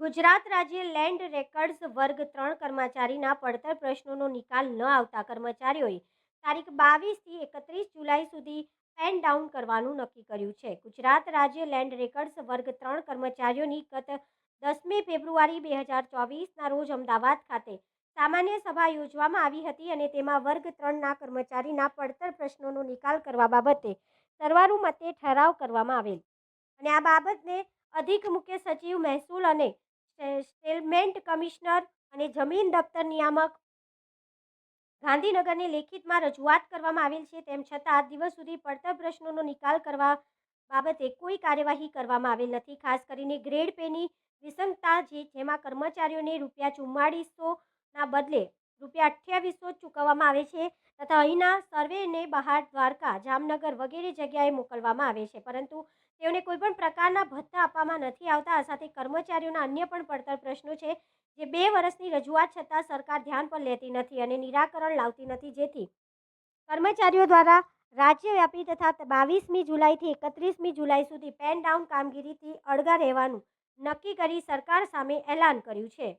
ગુજરાત રાજ્ય land records વર્ગ 3 કર્મચારીના પડતર પ્રશ્નોનો નિકાલ ન આવતા કર્મચારીઓએ તારીખ 22થી 31 જુલાઈ સુધી પેન ડાઉન કરવાનું નક્કી કર્યું છે. ગુજરાત રાજ્ય લેન્ડ રેકર્ડ્સ વર્ગ 3 કર્મચારીઓની ગત 10મી ફેબ્રુઆરી 2024ના રોજ અમદાવાદ ખાતે સામાન્ય સભા યોજવામાં આવી હતી અને તેમાં વર્ગ 3ના કર્મચારીના પડતર પ્રશ્નોનો નિકાલ કરવા બાબતે સર્વાનુમતે ઠરાવ કરવામાં આવેલ અને આ બાબતને અધિક મુખ્ય સચિવ મહેસૂલ અને સેટલમેન્ટ કમિશનર અને જમીન દફતર નિયામક ગાંધીનગરને લેખિતમાં રજૂઆત કરવામાં આવેલ છે. તેમ છતાં દિવસ સુધી પડતર પ્રશ્નોનો નિકાલ કરવા બાબતે કોઈ કાર્યવાહી કરવામાં આવેલ નથી. ખાસ કરીને ગ્રેડ પેની વિસંગતતા જેમાં કર્મચારીઓને ₹4400ના બદલે ₹2800 ચૂકવવામાં આવે છે તથા અહીંના સર્વેને બહાર દ્વારકા, જામનગર વગેરે જગ્યાએ મોકલવામાં આવે છે, પરંતુ તેઓને કોઈપણ પ્રકારના ભથ્થા આપવામાં નથી આવતા. આ સાથે કર્મચારીઓના અન્ય પણ પડતર પ્રશ્નો છે જે 2 વર્ષની રજૂઆત છતાં સરકાર ધ્યાન પર લેતી નથી અને નિરાકરણ લાવતી નથી, જેથી કર્મચારીઓ દ્વારા રાજ્યવ્યાપી તથા 22મી જુલાઈથી 31મી જુલાઈ સુધી પેન ડાઉન કામગીરીથી અળગા રહેવાનું નક્કી કરી સરકાર સામે એલાન કર્યું છે.